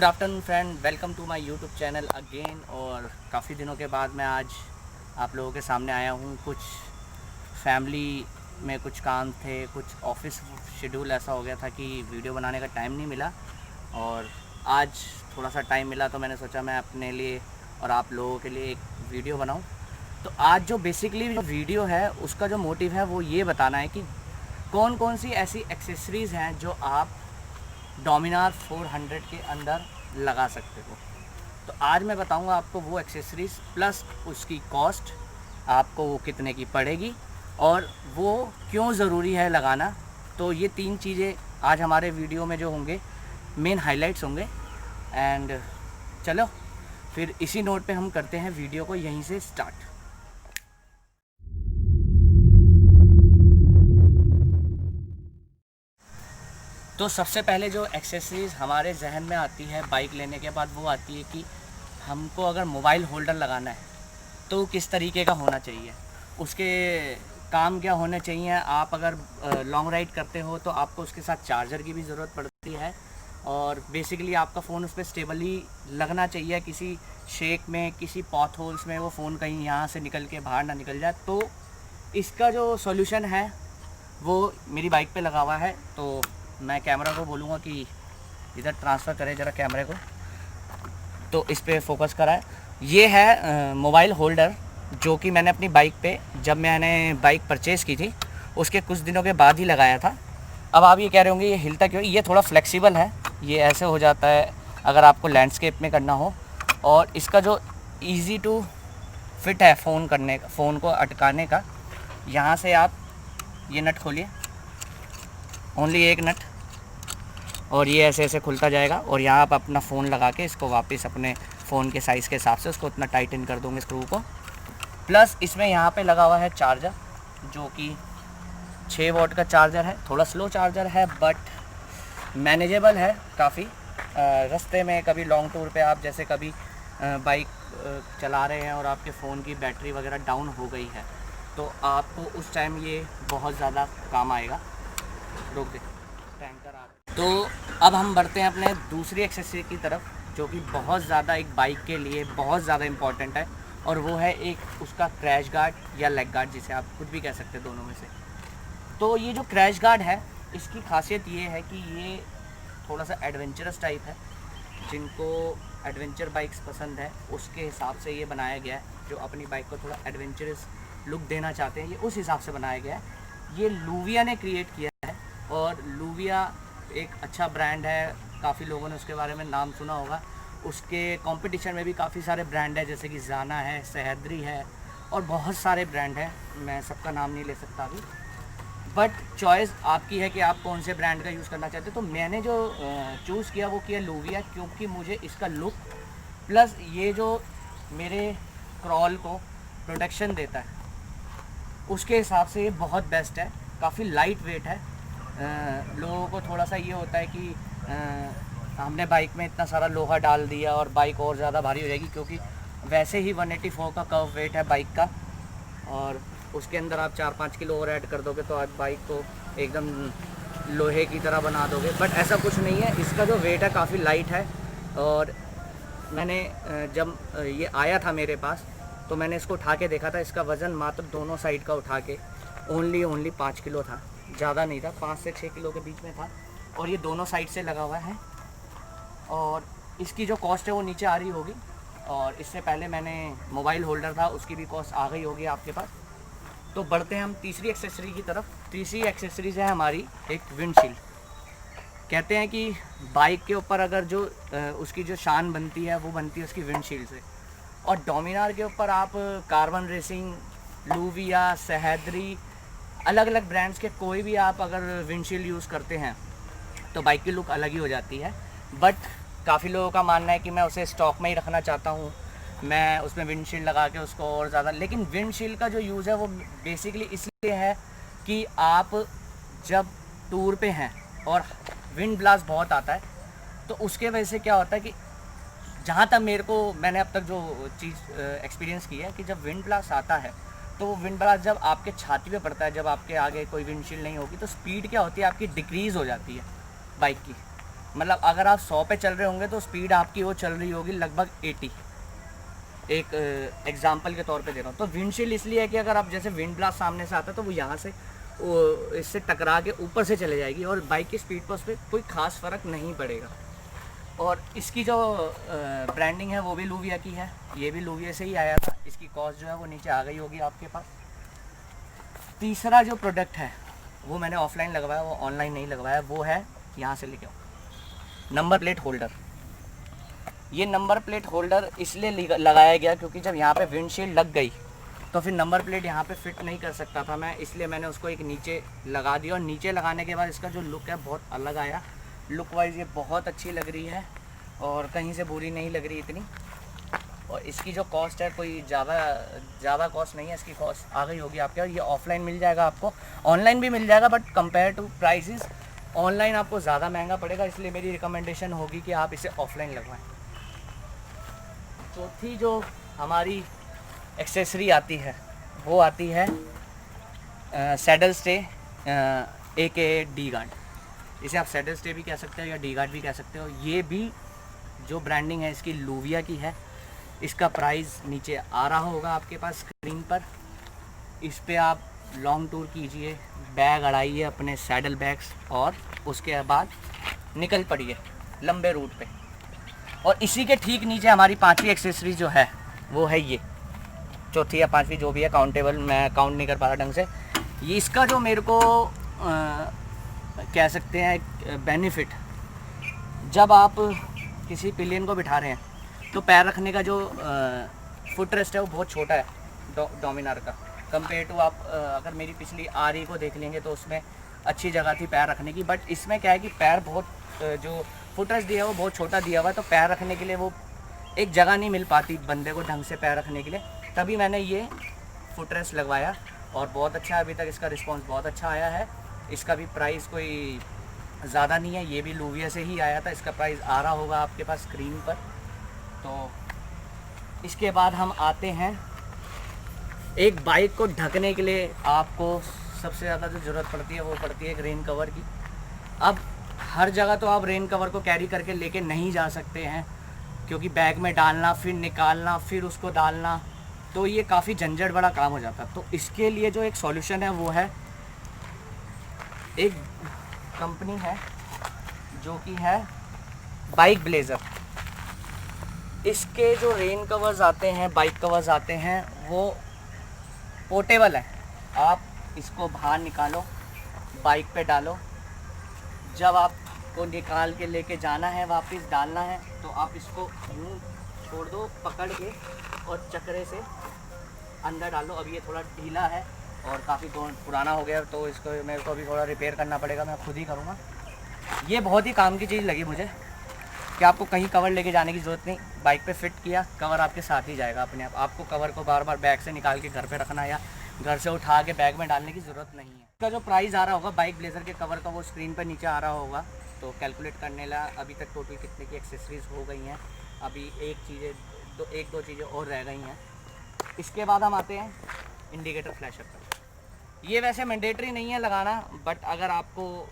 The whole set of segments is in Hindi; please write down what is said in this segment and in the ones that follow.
Good afternoon friend, welcome to my YouTube channel again. और काफ़ी दिनों के बाद मैं आज आप लोगों के सामने आया हूँ। कुछ फैमिली में कुछ काम थे, कुछ ऑफिस शेड्यूल ऐसा हो गया था कि वीडियो बनाने का टाइम नहीं मिला। और आज थोड़ा सा टाइम मिला तो मैंने सोचा मैं अपने लिए और आप लोगों के लिए एक वीडियो बनाऊँ। तो आज जो बेसिकली जो वीडियो है उसका जो मोटिव है वो ये बताना है कि कौन कौन सी ऐसी एक्सेसरीज़ हैं जो आप डोमिनार 400 के अंदर लगा सकते हो। तो आज मैं बताऊंगा आपको वो एक्सेसरीज़ प्लस उसकी कॉस्ट, आपको वो कितने की पड़ेगी और वो क्यों ज़रूरी है लगाना। तो ये तीन चीज़ें आज हमारे वीडियो में जो होंगे मेन हाइलाइट्स होंगे। एंड चलो फिर इसी नोट पे हम करते हैं वीडियो को यहीं से स्टार्ट। तो सबसे पहले जो एक्सेसरीज़ हमारे जहन में आती है बाइक लेने के बाद वो आती है कि हमको अगर मोबाइल होल्डर लगाना है तो किस तरीके का होना चाहिए, उसके काम क्या होने चाहिए। आप अगर लॉन्ग राइड करते हो तो आपको उसके साथ चार्जर की भी ज़रूरत पड़ती है और बेसिकली आपका फ़ोन उस पर स्टेबली लगना चाहिए। किसी शेक में, किसी पॉथ होल्स में वो फ़ोन कहीं यहाँ से निकल के बाहर ना निकल जाए। तो इसका जो सॉल्यूशन है वो मेरी बाइक पे लगा हुआ है। तो मैं कैमरा को बोलूँगा कि इधर ट्रांसफ़र करें ज़रा कैमरे को, तो इस पे फोकस कराए। ये है मोबाइल होल्डर जो कि मैंने अपनी बाइक पे, जब मैंने बाइक परचेज़ की थी उसके कुछ दिनों के बाद ही लगाया था। अब आप ये कह रहे होंगे ये हिलता क्यों? ये थोड़ा फ्लेक्सिबल है, ये ऐसे हो जाता है अगर आपको लैंडस्केप में करना हो। और इसका जो ईज़ी टू फिट है फ़ोन को अटकाने का, यहाँ से आप ये नट खोलिए, ओनली एक नट, और ये ऐसे ऐसे खुलता जाएगा। और यहाँ आप अपना फ़ोन लगा के इसको वापस अपने फ़ोन के साइज़ के हिसाब से उसको उतना टाइटन कर दोगे स्क्रू को। प्लस इसमें यहाँ पे लगा हुआ है चार्जर जो कि 6 वॉट का चार्जर है। थोड़ा स्लो चार्जर है बट मैनेजेबल है काफ़ी। रास्ते में कभी लॉन्ग टूर पे आप जैसे कभी बाइक चला रहे हैं और आपके फ़ोन की बैटरी वगैरह डाउन हो गई है तो आपको उस टाइम ये बहुत ज़्यादा काम आएगा। रोक दे टैंकर आ। तो अब हम बढ़ते हैं अपने दूसरी एक्सेसरी की तरफ जो कि बहुत ज़्यादा एक बाइक के लिए बहुत ज़्यादा इम्पॉर्टेंट है, और वो है एक उसका क्रैश गार्ड या लेग गार्ड, जिसे आप कुछ भी कह सकते हैं दोनों में से। तो ये जो क्रैश गार्ड है इसकी खासियत ये है कि ये थोड़ा सा एडवेंचरस टाइप है। जिनको एडवेंचर बाइक्स पसंद है उसके हिसाब से ये बनाया गया है। जो अपनी बाइक को थोड़ा एडवेंचरस लुक देना चाहते हैं ये उस हिसाब से बनाया गया है। ये लूविया ने क्रिएट किया है और लूविया एक अच्छा ब्रांड है, काफ़ी लोगों ने उसके बारे में नाम सुना होगा। उसके कंपटीशन में भी काफ़ी सारे ब्रांड है जैसे कि जाना है, सहेद्री है और बहुत सारे ब्रांड हैं। मैं सबका नाम नहीं ले सकता अभी, बट चॉइस आपकी है कि आप कौन से ब्रांड का यूज़ करना चाहते हो। तो मैंने जो चूज़ किया वो किया लूविया, क्योंकि मुझे इसका लुक प्लस ये जो मेरे क्रॉल को प्रोटेक्शन देता है उसके हिसाब से ये बहुत बेस्ट है। काफ़ी लाइट वेट है। लोगों को थोड़ा सा ये होता है कि हमने बाइक में इतना सारा लोहा डाल दिया और बाइक और ज़्यादा भारी हो जाएगी, क्योंकि वैसे ही 184 का कर्व वेट है बाइक का और उसके अंदर आप 4-5 किलो और ऐड कर दोगे तो आप बाइक को एकदम लोहे की तरह बना दोगे। बट ऐसा कुछ नहीं है, इसका जो वेट है काफ़ी लाइट है। और मैंने जब ये आया था मेरे पास तो मैंने इसको उठा के देखा था। इसका वज़न मात्र दोनों साइड का उठा के ओनली 5 किलो था, ज़्यादा नहीं था, 5 से 6 किलो के बीच में था। और ये दोनों साइड से लगा हुआ है और इसकी जो कॉस्ट है वो नीचे आ रही होगी। और इससे पहले मैंने मोबाइल होल्डर था उसकी भी कॉस्ट आ गई होगी आपके पास। तो बढ़ते हैं हम तीसरी एक्सेसरी की तरफ। तीसरी एक्सेसरीज है हमारी एक विंडशील्ड। कहते हैं कि बाइक के ऊपर अगर जो उसकी जो शान बनती है वो बनती है उसकी विंडशील्ड से। और डोमिनार के ऊपर आप कार्बन रेसिंग, लूविया, सहेद्री, अलग अलग ब्रांड्स के कोई भी आप अगर विंडशील्ड यूज़ करते हैं तो बाइक की लुक अलग ही हो जाती है। बट काफ़ी लोगों का मानना है कि मैं उसे स्टॉक में ही रखना चाहता हूँ, मैं उसमें विंडशील्ड लगा के उसको और ज़्यादा। लेकिन विंडशील्ड का जो यूज़ है वो बेसिकली इसलिए है कि आप जब टूर पे हैं और विंड ब्लास्ट बहुत आता है तो उसके वजह से क्या होता है कि जहाँ तक मैंने अब तक जो चीज़ एक्सपीरियंस की है कि जब विंड ब्लास्ट आता है तो वो विंड ब्लास्ट जब आपके छाती पे पड़ता है, जब आपके आगे कोई विंडशील्ड नहीं होगी तो स्पीड क्या होती है आपकी डिक्रीज़ हो जाती है बाइक की। मतलब अगर आप 100 पे चल रहे होंगे तो स्पीड आपकी वो चल रही होगी लगभग 80। एक एग्जांपल के तौर पे दे रहा हूँ। तो विंडशील्ड इसलिए है कि अगर आप जैसे विंड ब्लास्ट सामने से आता है तो वो यहाँ से वो इससे टकरा के ऊपर से चले जाएगी और बाइक की स्पीड पर उस पर कोई ख़ास फ़र्क नहीं पड़ेगा। और इसकी जो ब्रांडिंग है वो भी लूविया की है, ये भी लूविया से ही आया था। इसकी कॉस्ट जो है वो नीचे आ गई होगी आपके पास। तीसरा जो प्रोडक्ट है वो मैंने ऑफलाइन लगवाया, वो ऑनलाइन नहीं लगवाया, वो है यहाँ से लेके आओ नंबर प्लेट होल्डर। ये नंबर प्लेट होल्डर इसलिए लगाया गया क्योंकि जब यहाँ पे विंडशील्ड लग गई तो फिर नंबर प्लेट यहाँ पे फिट नहीं कर सकता था मैं, इसलिए मैंने उसको एक नीचे लगा दिया। और नीचे लगाने के बाद इसका जो लुक है बहुत अलग आया। लुक वाइज ये बहुत अच्छी लग रही है और कहीं से बुरी नहीं लग रही इतनी। और इसकी जो कॉस्ट है कोई ज़्यादा कॉस्ट नहीं है, इसकी कॉस्ट आ गई होगी आपके। और ये ऑफलाइन मिल जाएगा आपको, ऑनलाइन भी मिल जाएगा, but compare to prices online आपको ज़्यादा महंगा पड़ेगा, इसलिए मेरी रिकमेंडेशन होगी कि आप इसे ऑफलाइन लगवाएं। चौथी जो हमारी एक्सेसरी आती है वो आती है saddle stay AK D guard. इसे आप सैडल स्टे भी कह सकते हो या डी गार्ड भी कह सकते हो। ये भी जो ब्रांडिंग है इसकी लूविया की है। इसका प्राइस नीचे आ रहा होगा आपके पास स्क्रीन पर। इस पे आप लॉन्ग टूर कीजिए, बैग अड़ाइए अपने सैडल बैग्स और उसके बाद निकल पड़िए लंबे रूट पे। और इसी के ठीक नीचे हमारी पांचवी एक्सेसरी जो है वो है ये, चौथी या पांचवी जो भी है, काउंटेबल मैं काउंट नहीं कर पा रहा ढंग से। ये इसका जो मेरे को कह सकते हैं बेनिफिट, जब आप किसी पिलियन को बिठा रहे हैं तो पैर रखने का जो फुट रेस्ट है वो बहुत छोटा है डोमिनार का कंपेयर टू आप अगर मेरी पिछली RE को देख लेंगे तो उसमें अच्छी जगह थी पैर रखने की। बट इसमें क्या है कि पैर बहुत जो फुट रेस्ट दिया है वो बहुत छोटा दिया हुआ है, तो पैर रखने के लिए वो एक जगह नहीं मिल पाती बंदे को ढंग से पैर रखने के लिए। तभी मैंने ये फुट रेस्ट लगवाया और बहुत अच्छा, अभी तक इसका रिस्पांस बहुत अच्छा आया है। इसका भी प्राइस कोई ज़्यादा नहीं है, ये भी लूविया से ही आया था। इसका प्राइस आ रहा होगा आपके पास स्क्रीन पर। तो इसके बाद हम आते हैं एक बाइक को ढकने के लिए आपको सबसे ज़्यादा जो ज़रूरत पड़ती है वो पड़ती है एक रेन कवर की। अब हर जगह तो आप रेन कवर को कैरी करके लेके नहीं जा सकते हैं, क्योंकि बैग में डालना, फिर निकालना, फिर उसको डालना, तो ये काफ़ी झंझट बड़ा काम हो जाता है। तो इसके लिए जो एक सॉल्यूशन है वो है, एक कंपनी है जो कि है बाइक ब्लेज़र। इसके जो रेन कवर्स आते हैं, बाइक कवर्स आते हैं, वो पोर्टेबल है। आप इसको बाहर निकालो, बाइक पे डालो, जब आपको निकाल के लेके जाना है, वापस डालना है, तो आप इसको यूँ छोड़ दो पकड़ के और चक्रे से अंदर डालो। अब ये थोड़ा ढीला है और काफ़ी पुराना हो गया, तो इसको मेरे को अभी थोड़ा रिपेयर करना पड़ेगा, मैं खुद ही करूँगा। ये बहुत ही काम की चीज़ लगी मुझे कि आपको कहीं कवर लेके जाने की ज़रूरत नहीं, बाइक पे फिट किया, कवर आपके साथ ही जाएगा अपने आप। आपको कवर को बार बार बैग से निकाल के घर पे रखना या घर से उठा के बैग में डालने की ज़रूरत नहीं है। इसका जो प्राइस आ रहा होगा बाइक ब्लेज़र के कवर का वो स्क्रीन पर नीचे आ रहा होगा, तो कैलकुलेट करने ला अभी तक टोटल कितने की एक्सेसरीज़ हो गई हैं। अभी एक दो चीज़ें और रह गई हैं। इसके बाद हम आते हैं इंडिकेटर फ्लैशर पर। ये वैसे मैंडेटरी नहीं है लगाना, बट अगर आपको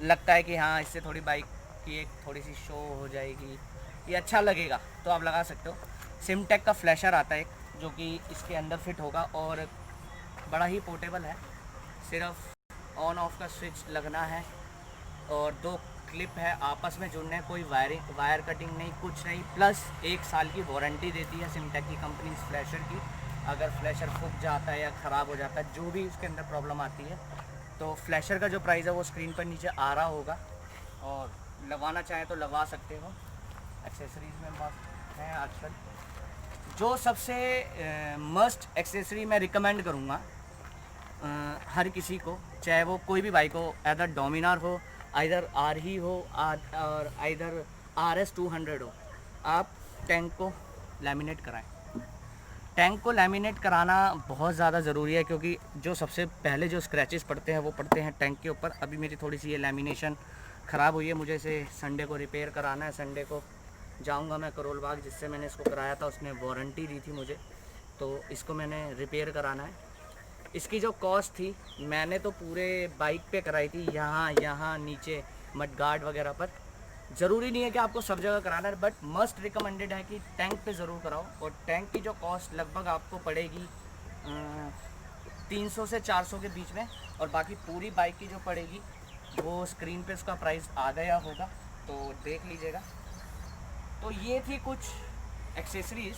लगता है कि हाँ इससे थोड़ी बाइक की एक थोड़ी सी शो हो जाएगी, ये अच्छा लगेगा, तो आप लगा सकते हो। सिमटेक का फ्लैशर आता है जो कि इसके अंदर फिट होगा और बड़ा ही पोर्टेबल है। सिर्फ ऑन ऑफ का स्विच लगना है और 2 क्लिप है, आपस में जुड़ने, कोई वायर कटिंग नहीं, कुछ नहीं। प्लस 1 साल की वारंटी देती है सिमटेक की कंपनी इस फ्लैशर की। अगर फ्लैशर फूक जाता है या ख़राब हो जाता है, जो भी उसके अंदर प्रॉब्लम आती है, तो फ्लैशर का जो प्राइस है वो स्क्रीन पर नीचे आ रहा होगा, और लगवाना चाहें तो लगवा सकते हो। एक्सेसरीज़ में बात है आजकल जो सबसे मस्ट एक्सेसरी मैं रिकमेंड करूँगा हर किसी को, चाहे वो कोई भी बाइक हो, आइदर डोमिनार हो, आइदर RE हो और आइदर RS 200 हो, आप टैंक को लैमिनेट कराएं। टैंक को लैमिनेट कराना बहुत ज़्यादा ज़रूरी है, क्योंकि जो सबसे पहले जो स्क्रैचेस पड़ते हैं वो पड़ते हैं टैंक के ऊपर। अभी मेरी थोड़ी सी ये लैमिनेशन ख़राब हुई है, मुझे इसे संडे को रिपेयर कराना है। संडे को जाऊंगा मैं करोल बाग, जिससे मैंने इसको कराया था, उसने वारंटी दी थी मुझे, तो इसको मैंने रिपेयर कराना है। इसकी जो कॉस्ट थी, मैंने तो पूरे बाइक पे कराई थी, यहाँ नीचे मड गार्ड वगैरह पर, ज़रूरी नहीं है कि आपको सब जगह कराना है, बट मस्ट रिकमेंडेड है कि टैंक पे ज़रूर कराओ। और टैंक की जो कॉस्ट लगभग आपको पड़ेगी 300 से 400 के बीच में, और बाकी पूरी बाइक की जो पड़ेगी वो स्क्रीन पे उसका प्राइस आ गया होगा, तो देख लीजिएगा। तो ये थी कुछ एक्सेसरीज़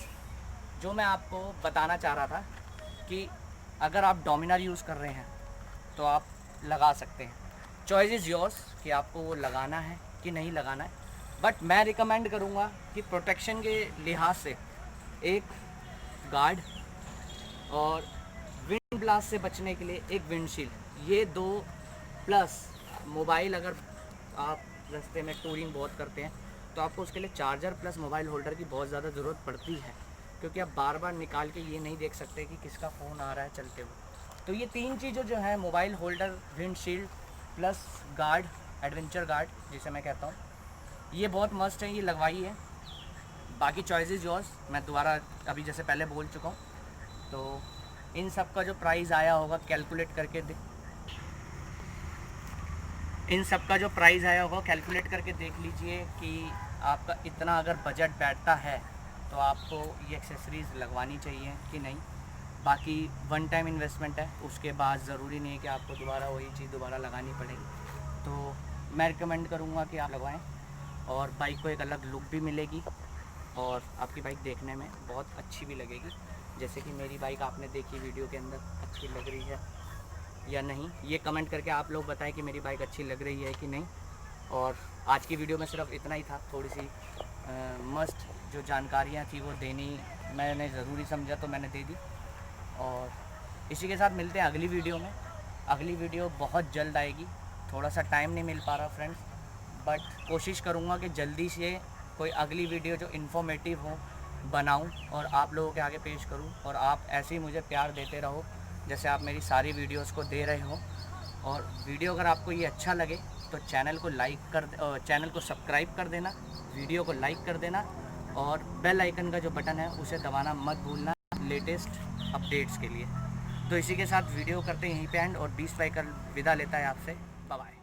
जो मैं आपको बताना चाह रहा था कि अगर आप डोमिनार यूज़ कर रहे हैं तो आप लगा सकते हैं। चॉइस इज़ योर्स कि आपको वो लगाना है कि नहीं लगाना है, बट मैं रिकमेंड करूँगा कि प्रोटेक्शन के लिहाज से एक गार्ड और विंड ब्लास्ट से बचने के लिए एक विंडशील्ड, ये दो, प्लस मोबाइल अगर आप रास्ते में टूरिंग बहुत करते हैं तो आपको उसके लिए चार्जर प्लस मोबाइल होल्डर की बहुत ज़्यादा ज़रूरत पड़ती है, क्योंकि आप बार बार निकाल के ये नहीं देख सकते कि किसका फ़ोन आ रहा है चलते हुए। तो ये 3 चीज़ें जो हैं, mobile holder, windshield plus guard, adventure guard जिसे मैं कहता हूँ, ये बहुत मस्ट है, ये लगवाई है। बाकी चॉइसेस योर्स, मैं दोबारा अभी जैसे पहले बोल चुका हूँ। तो इन सब का जो प्राइस आया होगा कैलकुलेट करके देख लीजिए कि आपका इतना अगर बजट बैठता है तो आपको ये एक्सेसरीज़ लगवानी चाहिए कि नहीं। बाकी वन टाइम इन्वेस्टमेंट है, उसके बाद ज़रूरी नहीं है कि आपको दोबारा वही चीज़ दोबारा लगानी पड़ेगी। तो मैं रिकमेंड करूँगा कि आप लगवाएं, और बाइक को एक अलग लुक भी मिलेगी और आपकी बाइक देखने में बहुत अच्छी भी लगेगी। जैसे कि मेरी बाइक आपने देखी वीडियो के अंदर, अच्छी लग रही है या नहीं, ये कमेंट करके आप लोग बताएं कि मेरी बाइक अच्छी लग रही है कि नहीं। और आज की वीडियो में सिर्फ इतना ही था, थोड़ी सी मस्ट जो जानकारियाँ थी वो देनी मैंने ज़रूरी समझा तो मैंने दे दी। और इसी के साथ मिलते हैं अगली वीडियो में। अगली वीडियो बहुत जल्द आएगी, थोड़ा सा टाइम नहीं मिल पा रहा फ्रेंड्स, बट कोशिश करूँगा कि जल्दी से कोई अगली वीडियो जो इन्फॉर्मेटिव हो बनाऊं और आप लोगों के आगे पेश करूं, और आप ऐसे ही मुझे प्यार देते रहो जैसे आप मेरी सारी वीडियोस को दे रहे हो। और वीडियो अगर आपको ये अच्छा लगे तो चैनल को सब्सक्राइब कर देना, वीडियो को लाइक कर देना, और बेल आइकन का जो बटन है उसे दबाना मत भूलना लेटेस्ट अपडेट्स के लिए। तो इसी के साथ वीडियो करते हैं यहीं पे एंड, और 20 बाइकर विदा लेता है आपसे। Bye bye.